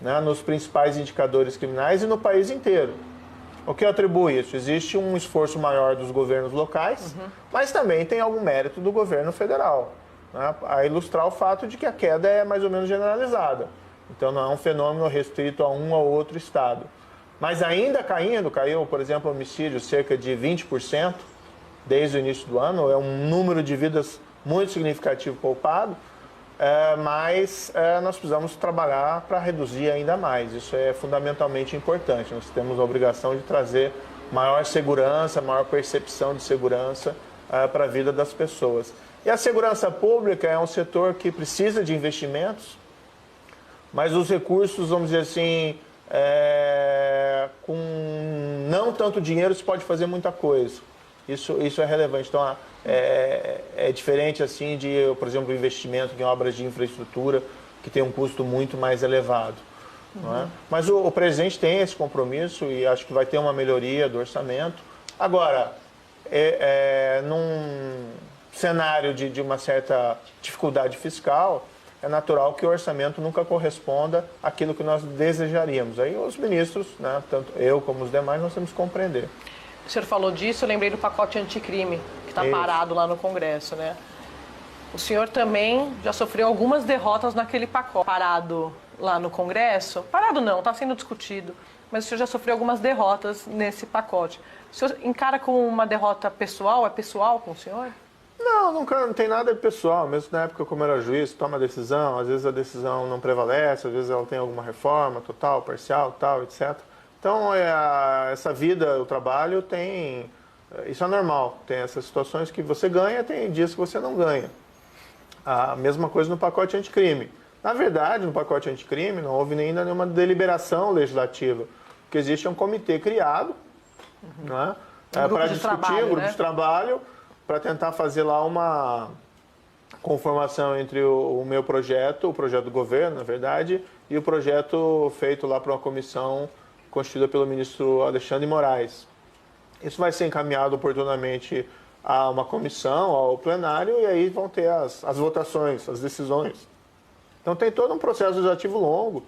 né, nos principais indicadores criminais e no país inteiro. O que atribui isso? Existe um esforço maior dos governos locais, mas também tem algum mérito do governo federal, né, a ilustrar o fato de que a queda é mais ou menos generalizada. Então não é um fenômeno restrito a um ou outro estado. Mas ainda caiu, por exemplo, homicídio cerca de 20% desde o início do ano, é um número de vidas muito significativo poupado, mas nós precisamos trabalhar para reduzir ainda mais. Isso é fundamentalmente importante. Nós temos a obrigação de trazer maior segurança, maior percepção de segurança para a vida das pessoas. E a segurança pública é um setor que precisa de investimentos, mas os recursos, vamos dizer assim, com não tanto dinheiro se pode fazer muita coisa. Isso é relevante. Então, é diferente assim de, por exemplo, investimento em obras de infraestrutura, que tem um custo muito mais elevado. Não é? Mas o presidente tem esse compromisso e acho que vai ter uma melhoria do orçamento. Agora, num cenário de uma certa dificuldade fiscal, é natural que o orçamento nunca corresponda àquilo que nós desejaríamos. Aí os ministros, né, tanto eu como os demais, nós temos que compreender. O senhor falou disso, eu lembrei do pacote anticrime, que está parado lá no Congresso, né? O senhor também já sofreu algumas derrotas naquele pacote parado lá no Congresso. Parado não, está sendo discutido, mas o senhor já sofreu algumas derrotas nesse pacote. O senhor encara como uma derrota pessoal? É pessoal com o senhor? Não, não tem nada de pessoal. Mesmo na época, como era juiz, toma decisão, às vezes a decisão não prevalece, às vezes ela tem alguma reforma total, parcial, tal, etc. Então, essa vida, o trabalho tem... Isso é normal. Tem essas situações que você ganha, tem dias que você não ganha. A mesma coisa no pacote anticrime. Na verdade, no pacote anticrime não houve ainda nenhuma deliberação legislativa, porque existe um comitê criado, né, para discutir, um grupo de trabalho, para tentar fazer lá uma conformação entre o meu projeto, o projeto do governo, na verdade, e o projeto feito lá por uma comissão constituída pelo ministro Alexandre de Moraes. Isso vai ser encaminhado oportunamente a uma comissão, ao plenário, e aí vão ter as votações, as decisões. Então tem todo um processo legislativo longo,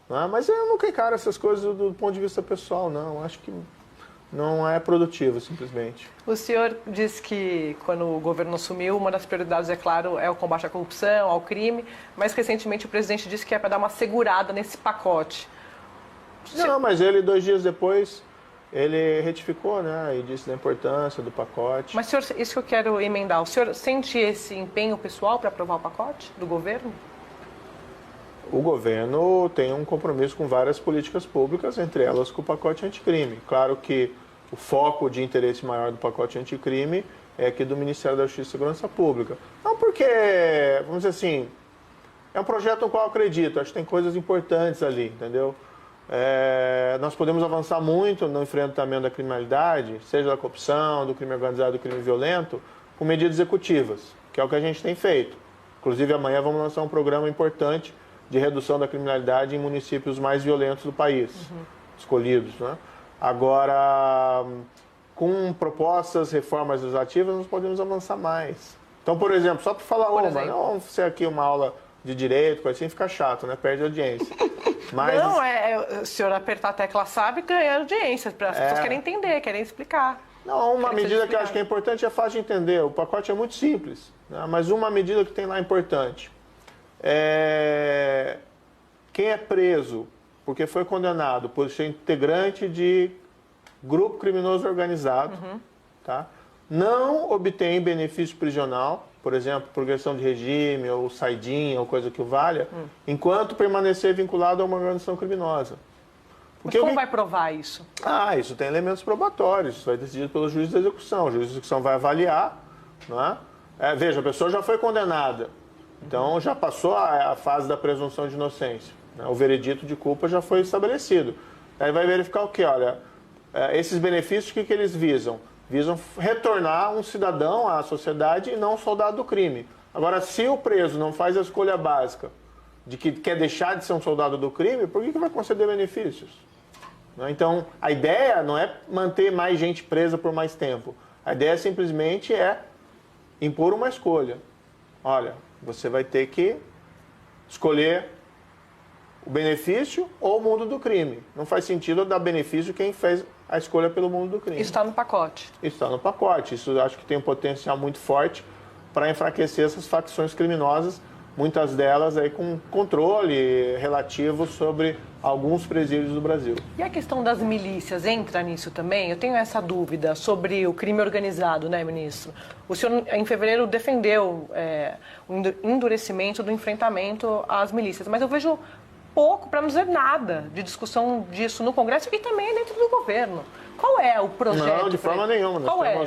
né? Mas eu nunca encaro essas coisas do ponto de vista pessoal, não. Acho que não é produtivo, simplesmente. O senhor disse que, quando o governo assumiu, uma das prioridades, é claro, é o combate à corrupção, ao crime, mas recentemente o presidente disse que é para dar uma segurada nesse pacote. Não, mas ele, 2 dias depois, ele retificou, né, e disse da importância do pacote. Mas, senhor, isso que eu quero emendar. O senhor sente esse empenho pessoal para aprovar o pacote do governo? O governo tem um compromisso com várias políticas públicas, entre elas com o pacote anticrime. Claro que o foco de interesse maior do pacote anticrime é aqui do Ministério da Justiça e Segurança Pública. Não porque, vamos dizer assim, é um projeto no qual eu acredito, acho que tem coisas importantes ali, entendeu? Nós podemos avançar muito no enfrentamento da criminalidade, seja da corrupção, do crime organizado, do crime violento, com medidas executivas, que é o que a gente tem feito. Inclusive, amanhã vamos lançar um programa importante de redução da criminalidade em municípios mais violentos do país, escolhidos, né? Agora, com propostas, reformas legislativas, nós podemos avançar mais. Então, por exemplo, só para falar não vamos ser aqui uma aula de direito, coisa assim, fica chato, né? Perde audiência. Mas... Não, o senhor apertar a tecla sabe ganhar audiência, as pessoas querem entender, querem explicar. Não, uma medida que eu acho que é importante é fácil de entender. O pacote é muito simples, né? Mas uma medida que tem lá importante. Quem é preso porque foi condenado por ser integrante de grupo criminoso organizado, tá? Não obtém benefício prisional, por exemplo, progressão de regime, ou saidinha, ou coisa que o valha, enquanto permanecer vinculado a uma organização criminosa. Porque como vai provar isso? Isso tem elementos probatórios, isso vai ser decidido pelo juiz da execução. O juiz da execução vai avaliar, não é? Veja, a pessoa já foi condenada, então já passou a fase da presunção de inocência, né? O veredito de culpa já foi estabelecido. Aí vai verificar o quê? Olha, esses benefícios, o que eles visam? Visam retornar um cidadão à sociedade e não um soldado do crime. Agora, se o preso não faz a escolha básica de que quer deixar de ser um soldado do crime, por que vai conceder benefícios? Então, a ideia não é manter mais gente presa por mais tempo. A ideia simplesmente é impor uma escolha. Olha, você vai ter que escolher o benefício ou o mundo do crime. Não faz sentido dar benefício quem fez a escolha pelo mundo do crime. Isso está no pacote. Isso está no pacote. Isso eu acho que tem um potencial muito forte para enfraquecer essas facções criminosas, muitas delas aí com controle relativo sobre alguns presídios do Brasil. E a questão das milícias entra nisso também? Eu tenho essa dúvida sobre o crime organizado, né, ministro? O senhor, em fevereiro, defendeu o endurecimento do enfrentamento às milícias, mas eu vejo pouco, para não dizer nada, de discussão disso no Congresso e também dentro do governo. Qual é o projeto? Não, de forma nenhuma.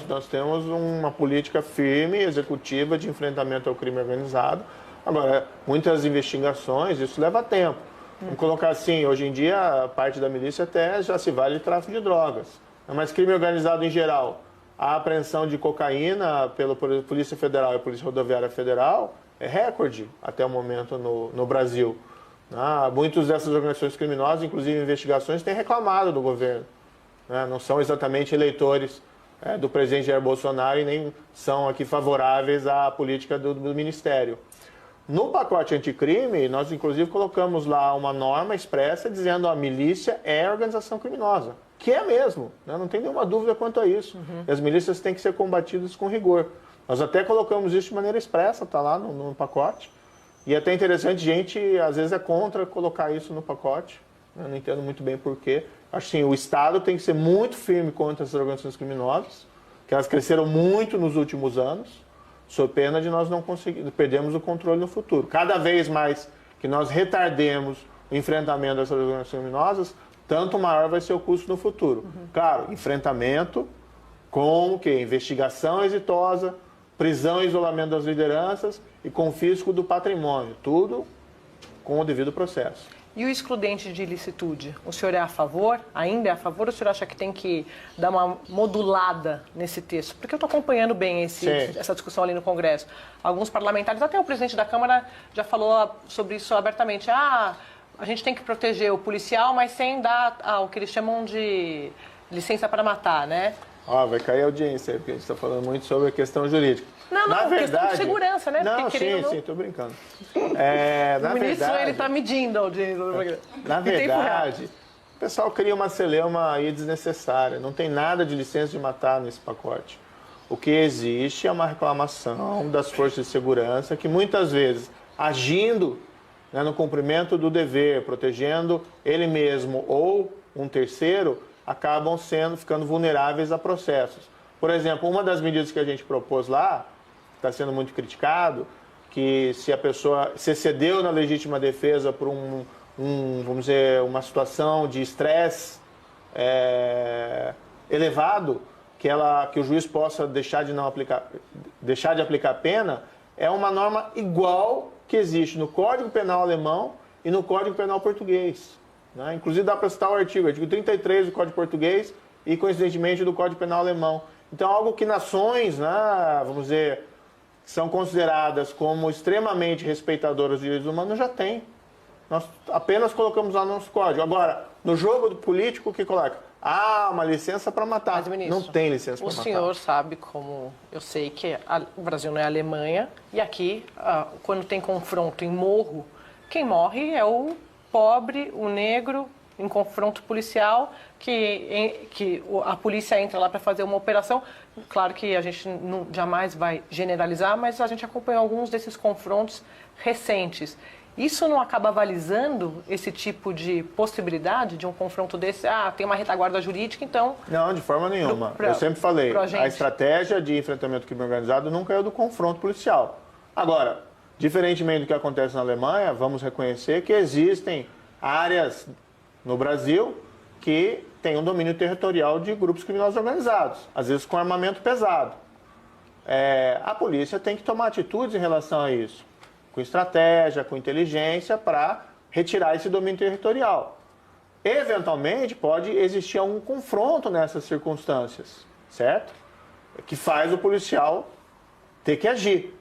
Nós temos uma política firme, executiva, de enfrentamento ao crime organizado. Agora, muitas investigações, isso leva tempo. Vamos colocar assim, hoje em dia, a parte da milícia até já se vale de tráfico de drogas. Mas crime organizado em geral, a apreensão de cocaína pela Polícia Federal e Polícia Rodoviária Federal é recorde até o momento no Brasil. Muitas dessas organizações criminosas, inclusive investigações, têm reclamado do governo. Não são exatamente eleitores do presidente Jair Bolsonaro e nem são aqui favoráveis à política do Ministério. No pacote anticrime, nós inclusive colocamos lá uma norma expressa dizendo que a milícia é organização criminosa, que é mesmo, né? Não tem nenhuma dúvida quanto a isso. E as milícias têm que ser combatidas com rigor. Nós até colocamos isso de maneira expressa, está lá no pacote. E é até interessante, gente, às vezes é contra colocar isso no pacote. Eu não entendo muito bem por quê. Acho assim, o Estado tem que ser muito firme contra essas organizações criminosas, que elas cresceram muito nos últimos anos, sob pena de nós não conseguirmos, perdermos o controle no futuro. Cada vez mais que nós retardemos o enfrentamento dessas organizações criminosas, tanto maior vai ser o custo no futuro. Claro, enfrentamento com o quê? Investigação exitosa, prisão e isolamento das lideranças e confisco do patrimônio. Tudo com o devido processo. E o excludente de ilicitude? O senhor é a favor? Ainda é a favor? Ou o senhor acha que tem que dar uma modulada nesse texto? Porque eu estou acompanhando bem essa discussão ali no Congresso. Alguns parlamentares, até o presidente da Câmara já sobre isso abertamente. A gente tem que proteger o policial, mas sem dar o que eles chamam de licença para matar, né? Vai cair a audiência aí, porque a gente está falando muito sobre a questão jurídica. Não, questão de segurança, né? Não, sim, estou brincando. O ministro, ele está medindo a audiência do programa. Na verdade, o pessoal cria uma celeuma aí desnecessária. Não tem nada de licença de matar nesse pacote. O que existe é uma reclamação das forças de segurança que muitas vezes, agindo no cumprimento do dever, protegendo ele mesmo ou um terceiro, acabam ficando vulneráveis a processos. Por exemplo, uma das medidas que a gente propôs lá, está sendo muito criticado, que se a pessoa se excedeu na legítima defesa por vamos dizer, uma situação de estresse elevado, que o juiz possa deixar de aplicar a pena, é uma norma igual que existe no Código Penal alemão e no Código Penal português. Né? Inclusive dá para citar o artigo 33 do Código Português e, coincidentemente, do Código Penal alemão. Então, algo que nações, vamos dizer, são consideradas como extremamente respeitadoras dos direitos humanos, já tem. Nós apenas colocamos lá no nosso código. Agora, no jogo do político, o que coloca? Ah, uma licença para matar. Mas, ministro, não tem licença para matar. O senhor sabe como eu sei que o Brasil não é a Alemanha, e aqui, quando tem confronto em morro, quem morre é o pobre, o negro, em confronto policial, que a polícia entra lá para fazer uma operação. Claro que a gente jamais vai generalizar, mas a gente acompanhou alguns desses confrontos recentes. Isso não acaba avalizando esse tipo de possibilidade de um confronto desse? Ah, tem uma retaguarda jurídica, então... Não, de forma nenhuma. Eu sempre falei, a estratégia de enfrentamento do crime organizado nunca é do confronto policial. Agora, diferentemente do que acontece na Alemanha, vamos reconhecer que existem áreas no Brasil que têm um domínio territorial de grupos criminosos organizados, às vezes com armamento pesado. A polícia tem que tomar atitudes em relação a isso, com estratégia, com inteligência, para retirar esse domínio territorial. Eventualmente, pode existir algum confronto nessas circunstâncias, certo? Que faz o policial ter que agir.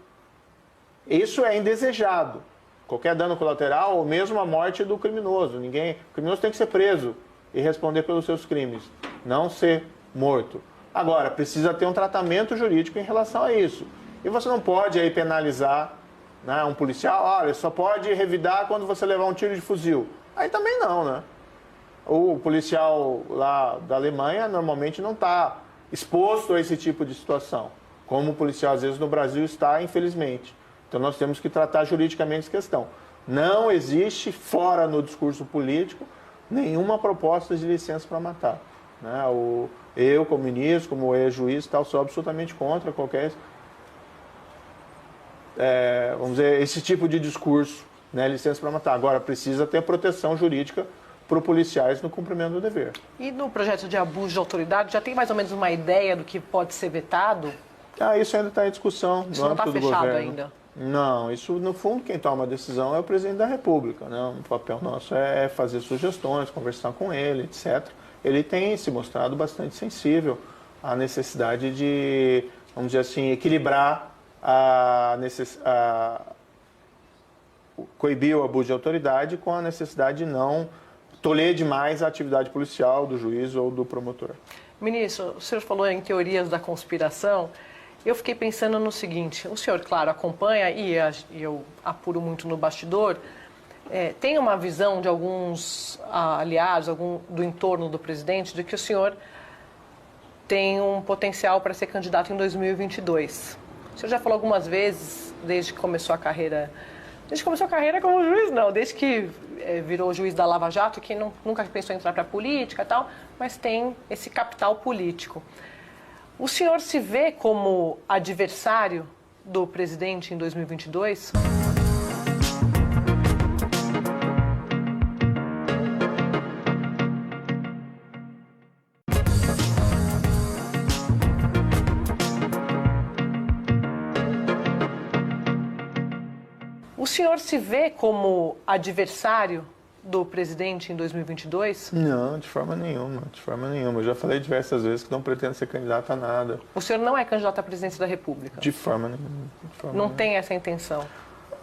Isso é indesejado. Qualquer dano colateral ou mesmo a morte do criminoso. O criminoso tem que ser preso e responder pelos seus crimes, não ser morto. Agora, precisa ter um tratamento jurídico em relação a isso. E você não pode aí penalizar, né, um policial, olha, só pode revidar quando você levar um tiro de fuzil. Aí também não, né? O policial lá da Alemanha normalmente não está exposto a esse tipo de situação, como o policial às vezes no Brasil está, infelizmente. Então nós temos que tratar juridicamente essa questão. Não existe, fora no discurso político, nenhuma proposta de licença para matar. Né? Eu, como ministro, como ex-juiz, sou absolutamente contra qualquer... vamos dizer, esse tipo de discurso, né, licença para matar. Agora, precisa ter proteção jurídica para os policiais no cumprimento do dever. E no projeto de abuso de autoridade, já tem mais ou menos uma ideia do que pode ser vetado? Isso ainda está em discussão no âmbito do governo. Isso não está fechado ainda? Não, isso no fundo quem toma a decisão é o presidente da República, né? O papel nosso é fazer sugestões, conversar com ele, etc. Ele tem se mostrado bastante sensível à necessidade de, vamos dizer assim, equilibrar coibir o abuso de autoridade com a necessidade de não tolher demais a atividade policial do juiz ou do promotor. Ministro, o senhor falou em teorias da conspiração. Eu fiquei pensando no seguinte, o senhor, claro, acompanha e eu apuro muito no bastidor, tem uma visão de alguns aliados, do entorno do presidente, de que o senhor tem um potencial para ser candidato em 2022. O senhor já falou algumas vezes, desde que começou a carreira como juiz, não, desde que virou juiz da Lava Jato, que nunca pensou em entrar para a política e tal, mas tem esse capital político. O senhor se vê como adversário do presidente em 2022? O senhor se vê como adversário do presidente em 2022? Não, de forma nenhuma, de forma nenhuma. Eu já falei diversas vezes que não pretendo ser candidato a nada. O senhor não é candidato à presidência da República? De forma nenhuma. Não tem essa intenção?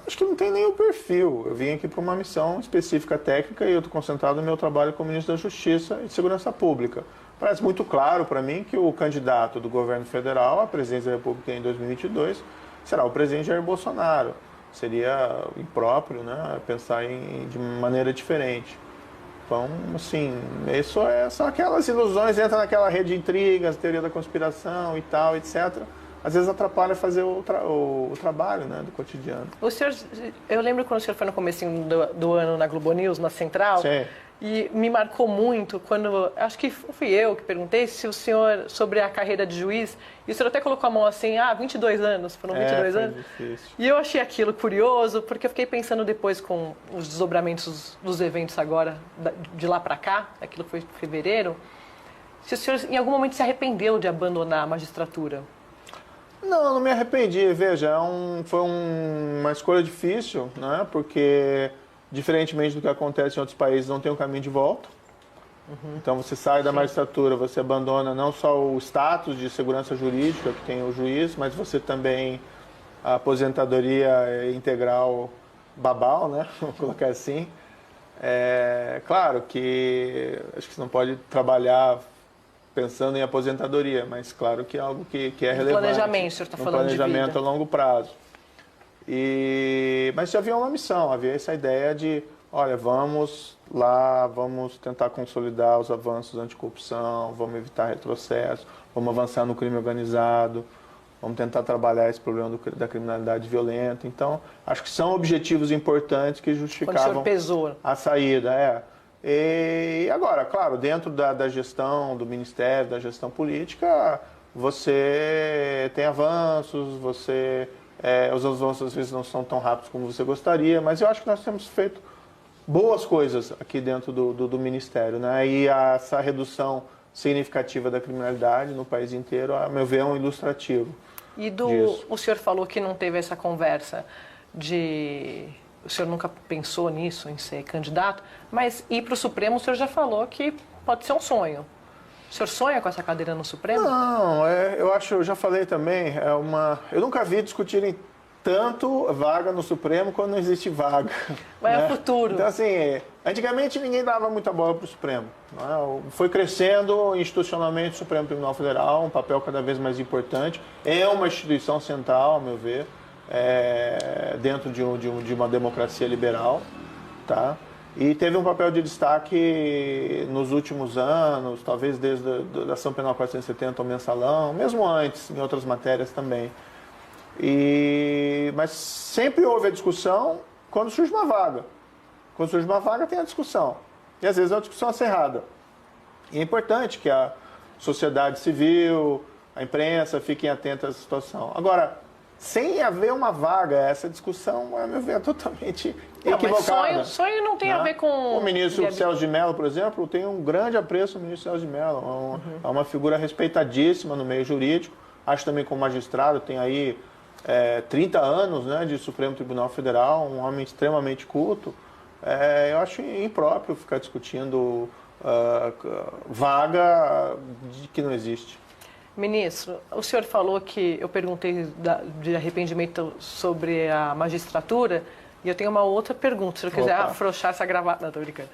Acho que não tem nem o perfil. Eu vim aqui para uma missão específica técnica e eu estou concentrado no meu trabalho como ministro da Justiça e de Segurança Pública. Parece muito claro para mim que o candidato do governo federal à presidência da República em 2022 será o presidente Jair Bolsonaro. Seria impróprio, né, pensar de maneira diferente. Então, assim, são aquelas ilusões, entra naquela rede de intrigas, teoria da conspiração e tal, etc. Às vezes atrapalha fazer o trabalho, né, do cotidiano. Eu lembro quando o senhor foi no comecinho do ano na Globo News, na Central. Sim. E me marcou muito quando, acho que fui eu que perguntei se o senhor, sobre a carreira de juiz, e o senhor até colocou a mão assim, 22 anos, foram 22 anos. Difícil. E eu achei aquilo curioso, porque eu fiquei pensando depois com os desdobramentos dos eventos agora, de lá para cá, aquilo foi em fevereiro, se o senhor em algum momento se arrependeu de abandonar a magistratura. Não me arrependi, veja, foi uma escolha difícil, né, porque... Diferentemente do que acontece em outros países, não tem um caminho de volta. Uhum. Então, você sai da magistratura, você abandona não só o status de segurança jurídica que tem o juiz, mas você também a aposentadoria integral babal, né? Vamos colocar assim. Claro que acho que você não pode trabalhar pensando em aposentadoria, mas claro que é algo que é relevante. Planejamento, o senhor está falando de vida. Planejamento a longo prazo. Mas já havia uma missão, havia essa ideia de, olha, vamos lá, vamos tentar consolidar os avanços anticorrupção, vamos evitar retrocesso, vamos avançar no crime organizado, vamos tentar trabalhar esse problema da criminalidade violenta. Então, acho que são objetivos importantes que justificavam a saída. E agora, claro, dentro da gestão do Ministério, da gestão política, você tem avanços, os avanços às vezes não são tão rápidos como você gostaria, mas eu acho que nós temos feito boas coisas aqui dentro do Ministério, né? E essa redução significativa da criminalidade no país inteiro, a meu ver, é um ilustrativo. E o senhor falou que não teve essa conversa o senhor nunca pensou nisso, em ser candidato, mas ir para o Supremo, o senhor já falou que pode ser um sonho. O senhor sonha com essa cadeira no Supremo? Não, eu já falei também, eu nunca vi discutirem tanto vaga no Supremo quando não existe vaga. Mas né? É o futuro. Então, assim, antigamente ninguém dava muita bola para o Supremo. Né? Foi crescendo institucionalmente o Supremo Tribunal Federal, um papel cada vez mais importante. É uma instituição central, ao meu ver, dentro de uma democracia liberal. Tá? E teve um papel de destaque nos últimos anos, talvez desde a Ação Penal 470 ao mensalão, mesmo antes, em outras matérias também. Mas sempre houve a discussão quando surge uma vaga. Quando surge uma vaga, tem a discussão. E às vezes é uma discussão acirrada. E é importante que a sociedade civil, a imprensa fiquem atentas à situação. Agora, sem haver uma vaga, essa discussão, a meu ver, é totalmente equivocada. Mas sonho não tem a ver com... O ministro Celso de Mello, por exemplo, tem um grande apreço ao ministro Celso de Mello. É uma figura respeitadíssima no meio jurídico. Acho também como magistrado, tem aí 30 anos, né, de Supremo Tribunal Federal, um homem extremamente culto. Eu acho impróprio ficar discutindo vaga que não existe. Ministro, o senhor falou que eu perguntei de arrependimento sobre a magistratura e eu tenho uma outra pergunta. Se o senhor quiser afrouxar essa gravata... Não, estou brincando.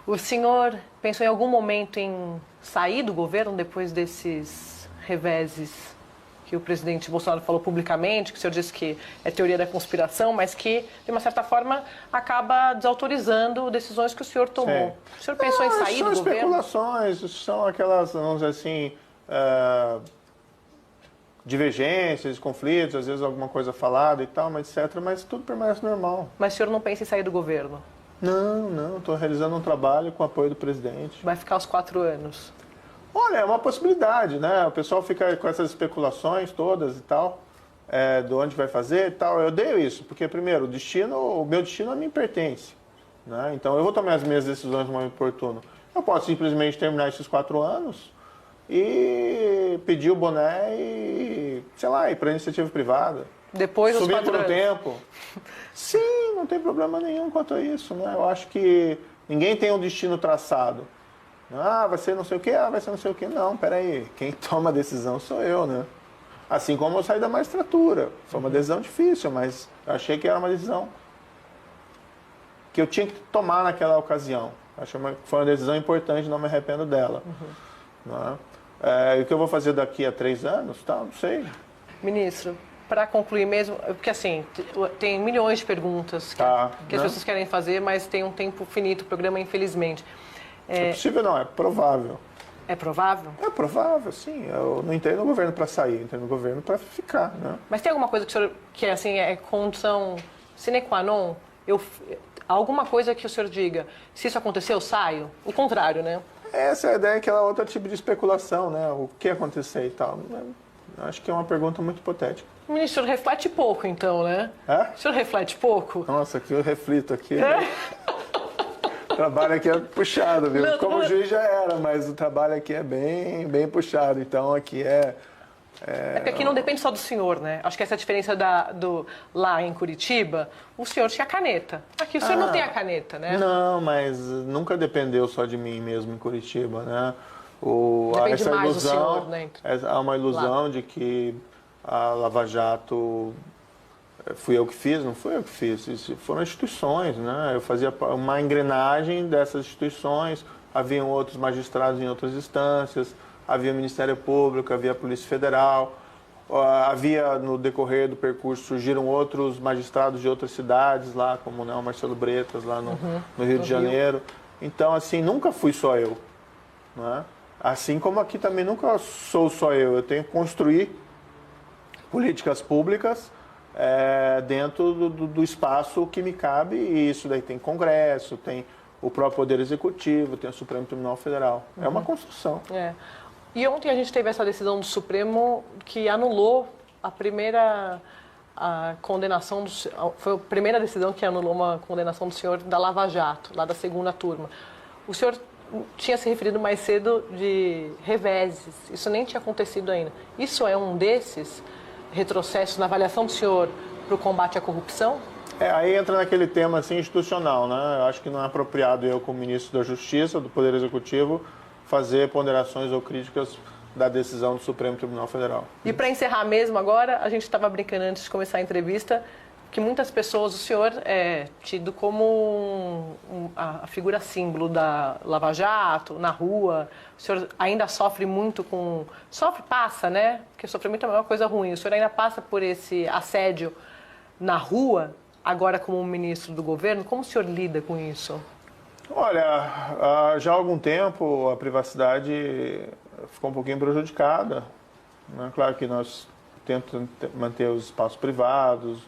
O senhor pensou em algum momento em sair do governo depois desses reveses que o presidente Bolsonaro falou publicamente, que o senhor disse que é teoria da conspiração, mas que, de uma certa forma, acaba desautorizando decisões que o senhor tomou. Sim. O senhor pensou em sair do governo? São especulações, são aquelas, vamos dizer assim, divergências, conflitos, às vezes alguma coisa falada e tal, etc., mas tudo permanece normal. Mas o senhor não pensa em sair do governo? Não, estou realizando um trabalho com o apoio do presidente. Vai ficar os 4 anos? Olha, é uma possibilidade, né? O pessoal fica com essas especulações todas e tal, de onde vai fazer e tal. Eu odeio isso, porque, primeiro, o meu destino a mim pertence. Né? Então, eu vou tomar as minhas decisões no momento oportuno. Eu posso simplesmente terminar esses 4 anos e pedir o boné e, sei lá, ir para a iniciativa privada. Depois dos 4 anos. Subir por um tempo. Sim, não tem problema nenhum quanto a isso, né? Eu acho que ninguém tem um destino traçado. Vai ser não sei o quê, vai ser não sei o quê. Não, peraí, quem toma a decisão sou eu, né? Assim como eu saí da magistratura. Foi uma decisão difícil, mas eu achei que era uma decisão que eu tinha que tomar naquela ocasião. Achei que foi uma decisão importante, não me arrependo dela. Né? E o que eu vou fazer daqui a 3 anos? Não sei. Ministro, para concluir mesmo, porque assim, tem milhões de perguntas que as pessoas querem fazer, mas tem um tempo finito o programa, infelizmente. É possível não, é provável. É provável? É provável, sim. Eu não entrei no governo para sair, entrei no governo para ficar, né? Mas tem alguma coisa que o senhor, assim, é condição sine qua non? Alguma coisa que o senhor diga, se isso acontecer, eu saio? O contrário, né? Essa é a ideia, aquela outra tipo de especulação, né? O que acontecer e tal. Acho que é uma pergunta muito hipotética. O ministro reflete pouco, então, né? O senhor reflete pouco? Nossa, que eu reflito aqui. Né? O trabalho aqui é puxado, viu? Como juiz já era, mas o trabalho aqui é bem puxado. Então, aqui porque aqui não depende só do senhor, né? Acho que essa é a diferença lá em Curitiba. O senhor tinha caneta. Aqui o senhor não tem a caneta, né? Não, mas nunca dependeu só de mim mesmo em Curitiba, né? Depende essa mais ilusão, do senhor, né? Há uma ilusão de que a Lava Jato fui eu que fiz? Não fui eu que fiz. Isso foram instituições, né? Eu fazia uma engrenagem dessas instituições, haviam outros magistrados em outras instâncias, havia o Ministério Público, havia a Polícia Federal, havia no decorrer do percurso surgiram outros magistrados de outras cidades lá, como né, o Marcelo Bretas lá no Rio de Janeiro. Então, assim, nunca fui só eu, né? Assim como aqui também nunca sou só eu tenho que construir políticas públicas dentro do espaço que me cabe, e isso daí tem Congresso, tem o próprio Poder Executivo, tem o Supremo Tribunal Federal. É uma construção. E ontem a gente teve essa decisão do Supremo que anulou a condenação, foi a primeira decisão que anulou uma condenação do senhor da Lava Jato, lá da segunda turma. O senhor tinha se referido mais cedo de reveses, isso nem tinha acontecido ainda. Isso é um desses retrocessos na avaliação do senhor para o combate à corrupção? Aí entra naquele tema assim, institucional, né? Eu acho que não é apropriado eu, como ministro da Justiça, do Poder Executivo, fazer ponderações ou críticas da decisão do Supremo Tribunal Federal. E para encerrar mesmo agora, a gente estava brincando antes de começar a entrevista, que muitas pessoas, o senhor é tido como a figura símbolo da Lava Jato, na rua, o senhor ainda sofre muito com... passa, né? Porque sofrimento é uma coisa ruim. O senhor ainda passa por esse assédio na rua, agora como ministro do governo. Como o senhor lida com isso? Olha, já há algum tempo a privacidade ficou um pouquinho prejudicada, né? Claro que nós tentamos manter os espaços privados.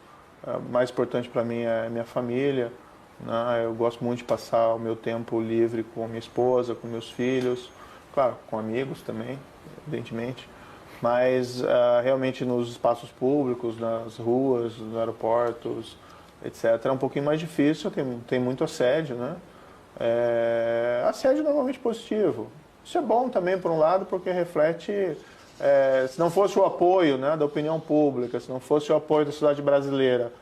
O mais importante para mim é a minha família, né? Eu gosto muito de passar o meu tempo livre com a minha esposa, com meus filhos, claro, com amigos também, evidentemente. Mas realmente nos espaços públicos, nas ruas, nos aeroportos, etc., é um pouquinho mais difícil, tem muito assédio, né? Assédio normalmente positivo. Isso é bom também, por um lado, porque reflete... se não fosse o apoio, né, da opinião pública, se não fosse o apoio da sociedade brasileira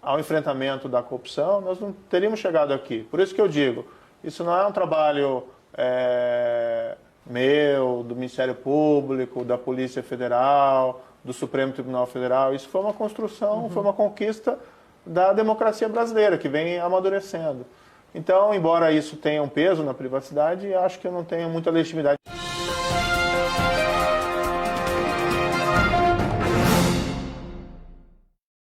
ao enfrentamento da corrupção, nós não teríamos chegado aqui. Por isso que eu digo, isso não é um trabalho meu, do Ministério Público, da Polícia Federal, do Supremo Tribunal Federal. Isso foi uma construção, foi uma conquista da democracia brasileira, que vem amadurecendo. Então, embora isso tenha um peso na privacidade, acho que eu não tenho muita legitimidade.